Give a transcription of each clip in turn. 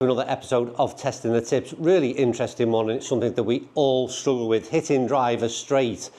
Another episode of Testing the Tips. Really interesting one, and it's something that we all struggle with, hitting drivers straight.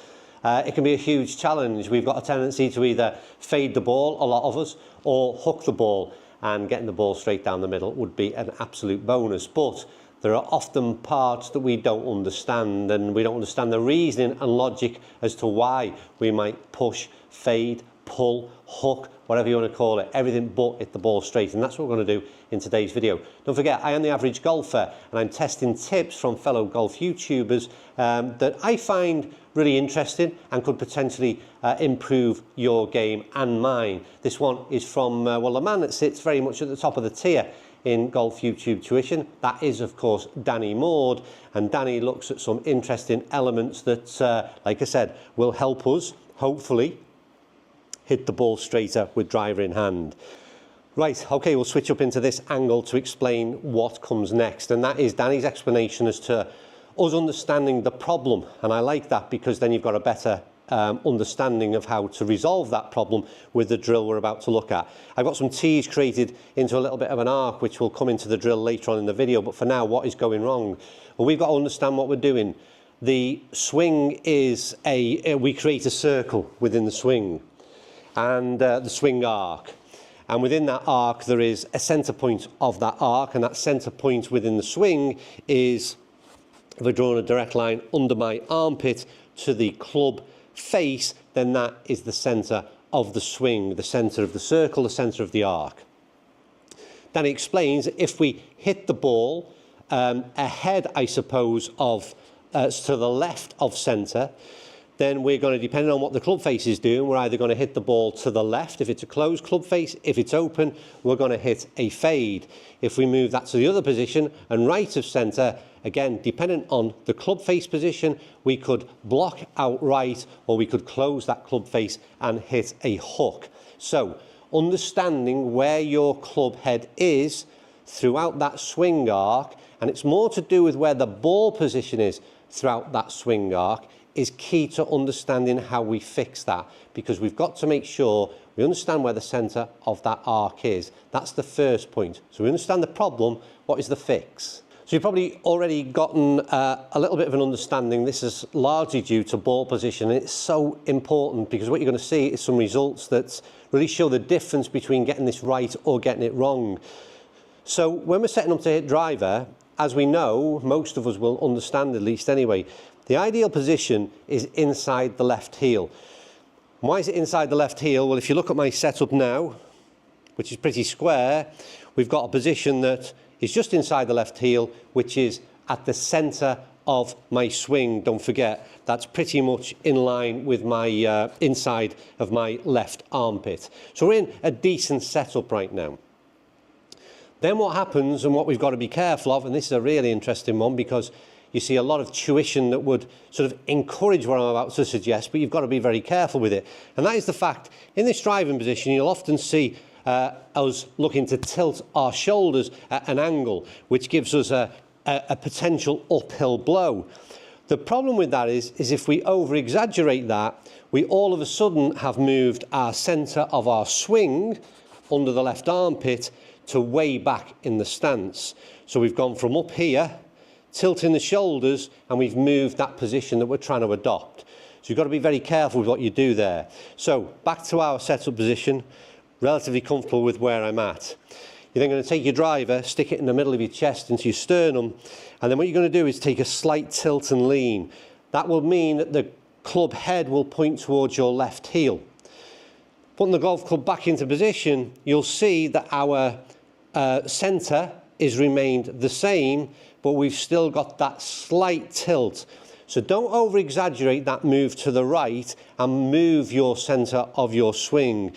It can be a huge challenge. We've got a tendency to either fade the ball, a lot of us, or hook the ball, and getting the ball straight down the middle would be an absolute bonus. But there are often parts that we don't understand, and we don't understand the reasoning and logic as to why we might push, fade, pull, hook, whatever you want to call it, everything but hit the ball straight. And that's what we're going to do in today's video. Don't forget, I am the average golfer, and I'm testing tips from fellow golf YouTubers that I find really interesting and could potentially improve your game and mine. This one is from, well, the man that sits very much at the top of the tier in golf YouTube tuition. That is, of course, Danny Maud, and Danny looks at some interesting elements that, like I said, will help us, hopefully, hit the ball straighter with driver in hand. Right, okay, we'll switch up into this angle to explain what comes next, and that is Danny's explanation as to us understanding the problem. And I like that, because then you've got a better understanding of how to resolve that problem with the drill we're about to look at. I've got some tees created into a little bit of an arc, which will come into the drill later on in the video, but for now, what is going wrong? Well, we've got to understand what we're doing. The swing is we create a circle within the swing, and the swing arc, and within that arc there is a center point of that arc, and that center point within the swing is, if I've drawn a direct line under my armpit to the club face, then that is the center of the swing, the center of the circle, the center of the arc. Then he explains that if we hit the ball ahead, I suppose, of to the left of center, then we're going to, depending on what the club face is doing, we're either going to hit the ball to the left if it's a closed club face. If it's open, we're going to hit a fade. If we move that to the other position and right of centre, again, depending on the club face position, we could block outright, or we could close that club face and hit a hook. So, understanding where your club head is throughout that swing arc, and it's more to do with where the ball position is throughout that swing arc, is key to understanding how we fix that, because we've got to make sure we understand where the centre of that arc is. That's the first point. So we understand the problem, what is the fix? So you've probably already gotten a little bit of an understanding. This is largely due to ball position, and it's so important, because what you're going to see is some results that really show the difference between getting this right or getting it wrong. So when we're setting up to hit driver, as we know, most of us will understand, at least anyway, the ideal position is inside the left heel. Why is it inside the left heel? Well, if you look at my setup now, which is pretty square, we've got a position that is just inside the left heel, which is at the centre of my swing. Don't forget, that's pretty much in line with my inside of my left armpit. So we're in a decent setup right now. Then what happens, and what we've got to be careful of, and this is a really interesting one, because you see a lot of tuition that would sort of encourage what I'm about to suggest, but you've got to be very careful with it. And that is the fact, in this driving position, you'll often see us looking to tilt our shoulders at an angle, which gives us a potential uphill blow. The problem with that is if we over-exaggerate that, we all of a sudden have moved our centre of our swing under the left armpit to way back in the stance. So we've gone from up here, tilting the shoulders, and we've moved that position that we're trying to adopt. So you've got to be very careful with what you do there. So back to our setup position, relatively comfortable with where I'm at. You're then going to take your driver, stick it in the middle of your chest into your sternum, and then what you're going to do is take a slight tilt and lean. That will mean that the club head will point towards your left heel. Putting the golf club back into position, you'll see that our centre is remained the same, but we've still got that slight tilt. So don't over-exaggerate that move to the right and move your centre of your swing.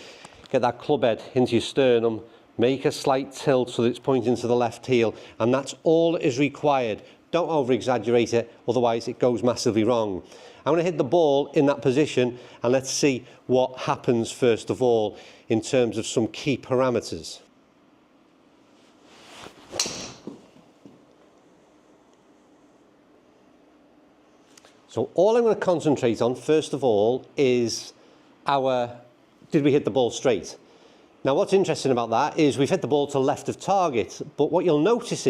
Get that club head into your sternum, make a slight tilt so that it's pointing to the left heel, and that's all that is required. Don't over-exaggerate it, otherwise it goes massively wrong. I'm going to hit the ball in that position, and let's see what happens first of all in terms of some key parameters. So all I'm going to concentrate on first of all is did we hit the ball straight? Now what's interesting about that is we've hit the ball to the left of target, but what you'll notice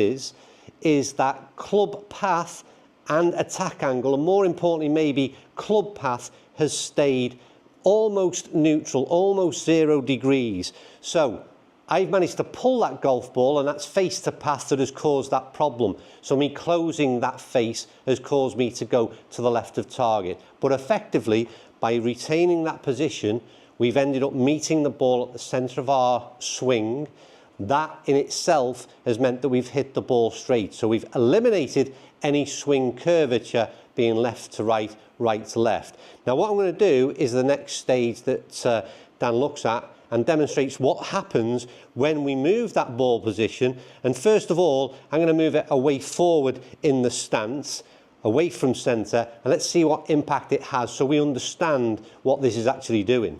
is that club path and attack angle, and more importantly maybe club path, has stayed almost neutral, almost 0 degrees. So I've managed to pull that golf ball, and that's face to path that has caused that problem. So me closing that face has caused me to go to the left of target. But effectively, by retaining that position, we've ended up meeting the ball at the centre of our swing. That in itself has meant that we've hit the ball straight. So we've eliminated any swing curvature being left to right, right to left. Now what I'm going to do is the next stage that Dan looks at and demonstrates what happens when we move that ball position. And first of all, I'm going to move it away forward in the stance, away from centre, and let's see what impact it has so we understand what this is actually doing.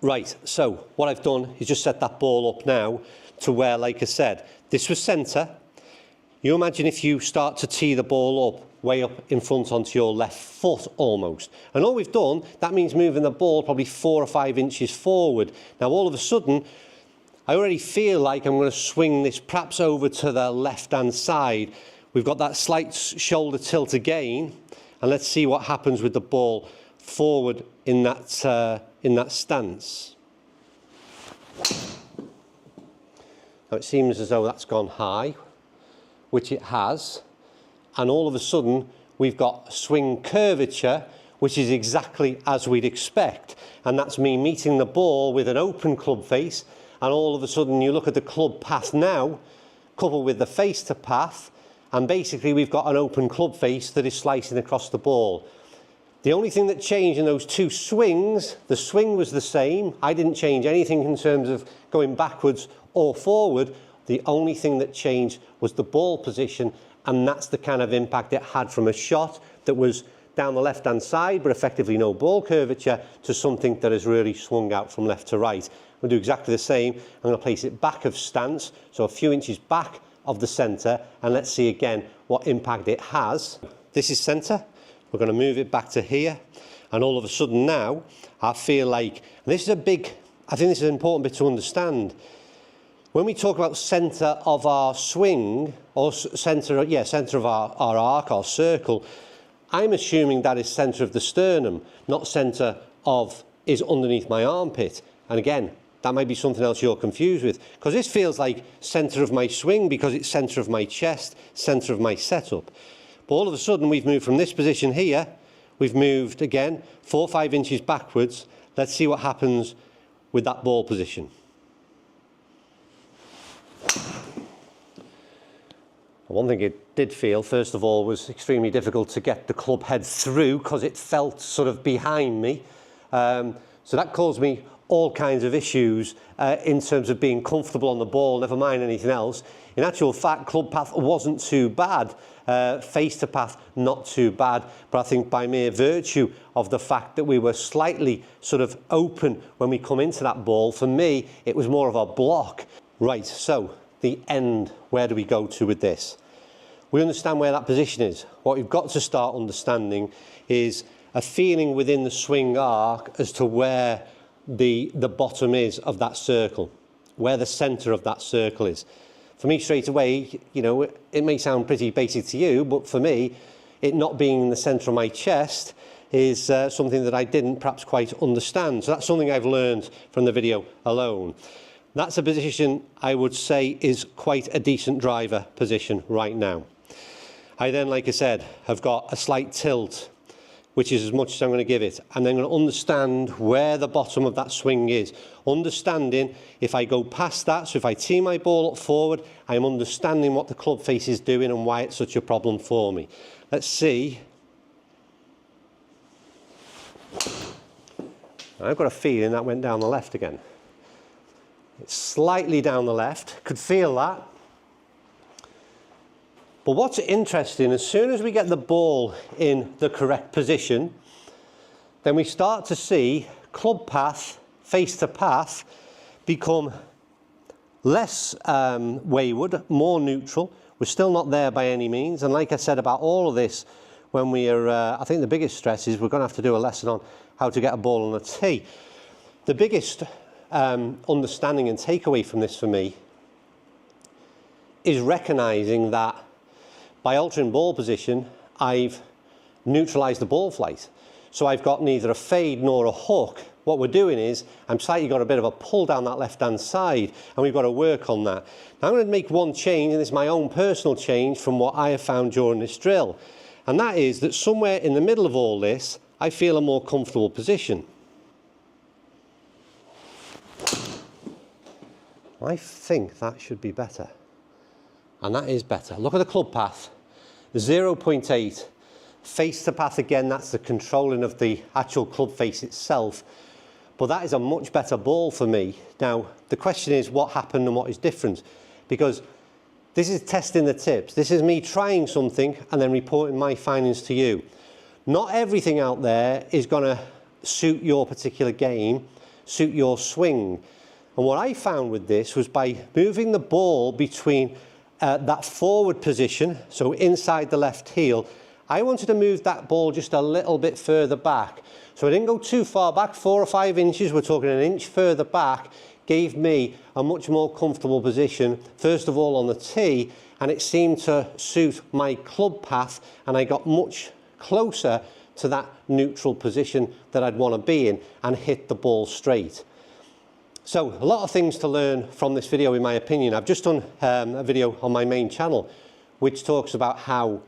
Right, so what I've done is just set that ball up now to where, like I said, this was centre. You imagine if you start to tee the ball up, way up in front onto your left foot almost. And all we've done, that means moving the ball probably 4 or 5 inches forward. Now all of a sudden, I already feel like I'm going to swing this perhaps over to the left-hand side. We've got that slight shoulder tilt again, and let's see what happens with the ball forward in that stance. Now it seems as though that's gone high, which it has, and all of a sudden we've got swing curvature, which is exactly as we'd expect, and that's me meeting the ball with an open club face, and all of a sudden you look at the club path now, coupled with the face to path, and basically we've got an open club face that is slicing across the ball. The only thing that changed in those two swings, the swing was the same. I didn't change anything in terms of going backwards or forward. The only thing that changed was the ball position, and that's the kind of impact it had from a shot that was down the left-hand side, but effectively no ball curvature, to something that has really swung out from left to right. We'll do exactly the same. I'm going to place it back of stance, so a few inches back of the centre, and let's see again what impact it has. This is centre. We're going to move it back to here, and all of a sudden now I feel like, and this is a big, I think this is an important bit to understand. When we talk about centre of our swing, or centre of our arc, our circle, I'm assuming that is centre of the sternum, not centre of is underneath my armpit. And again, that might be something else you're confused with, because this feels like centre of my swing because it's centre of my chest, centre of my setup. But all of a sudden we've moved from this position here, we've moved again 4 or 5 inches backwards. Let's see what happens with that ball position. One thing it did feel, first of all, was extremely difficult to get the club head through because it felt sort of behind me. So that caused me all kinds of issues in terms of being comfortable on the ball, never mind anything else. In actual fact, club path wasn't too bad. Face to path, not too bad. But I think by mere virtue of the fact that we were slightly sort of open when we come into that ball, for me, it was more of a block. Right, so the end, where do we go to with this? We understand where that position is. What we've got to start understanding is a feeling within the swing arc as to where the bottom is of that circle, where the centre of that circle is. For me, straight away, you know, it may sound pretty basic to you, but for me, it not being in the centre of my chest is something that I didn't perhaps quite understand. So that's something I've learned from the video alone. That's a position I would say is quite a decent driver position right now. I then, like I said, have got a slight tilt, which is as much as I'm going to give it, and then I'm going to understand where the bottom of that swing is. Understanding if I go past that, so if I tee my ball up forward, I'm understanding what the club face is doing and why it's such a problem for me. Let's see. I've got a feeling that went down the left again. It's slightly down the left, could feel that. But what's interesting, as soon as we get the ball in the correct position, then we start to see club path, face to path, become less wayward, more neutral. We're still not there by any means. And like I said about all of this, when we are, I think the biggest stress is we're going to have to do a lesson on how to get a ball on a tee. The biggest understanding and takeaway from this for me is recognising that by altering ball position, I've neutralised the ball flight. So I've got neither a fade nor a hook. What we're doing is, I'm slightly got a bit of a pull down that left-hand side, and we've got to work on that. Now I'm going to make one change, and this is my own personal change from what I have found during this drill. And that is that somewhere in the middle of all this, I feel a more comfortable position. I think that should be better. And that is better. Look at the club path, 0.8. Face to path again, that's the controlling of the actual club face itself. But that is a much better ball for me. Now, the question is what happened and what is different? Because this is testing the tips. This is me trying something and then reporting my findings to you. Not everything out there is going to suit your particular game, suit your swing. And what I found with this was by moving the ball between that forward position, so inside the left heel, I wanted to move that ball just a little bit further back. So I didn't go too far back, 4 or 5 inches, we're talking an inch further back, gave me a much more comfortable position, first of all on the tee, and it seemed to suit my club path, and I got much closer to that neutral position that I'd want to be in and hit the ball straight. So a lot of things to learn from this video in my opinion. I've just done a video on my main channel which talks about how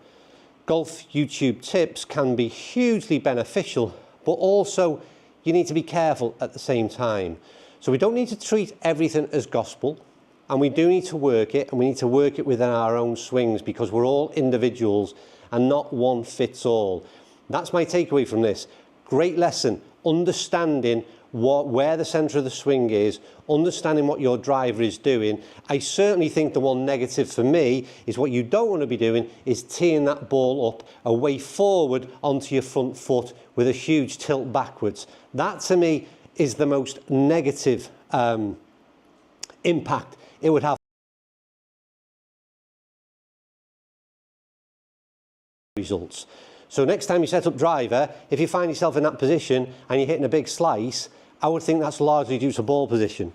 golf YouTube tips can be hugely beneficial, but also you need to be careful at the same time. So we don't need to treat everything as gospel, and we do need to work it, and we need to work it within our own swings because we're all individuals and not one fits all. That's my takeaway from this. Great lesson, understanding where the centre of the swing is, understanding what your driver is doing. I certainly think the one negative for me is what you don't want to be doing is teeing that ball up away forward onto your front foot with a huge tilt backwards. That to me is the most negative impact it would have. Results. So next time you set up driver, if you find yourself in that position and you're hitting a big slice, I would think that's largely due to ball position.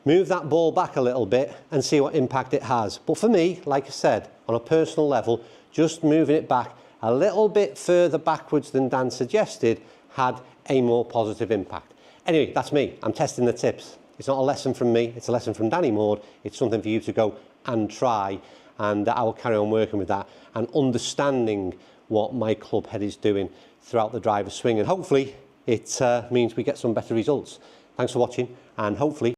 Move that ball back a little bit and see what impact it has. But for me, like I said, on a personal level, just moving it back a little bit further backwards than Dan suggested had a more positive impact. Anyway, that's me. I'm testing the tips. It's not a lesson from me, it's a lesson from Danny Maude. It's something for you to go and try, and I will carry on working with that and understanding what my club head is doing throughout the driver swing, and hopefully it means we get some better results. Thanks for watching, and hopefully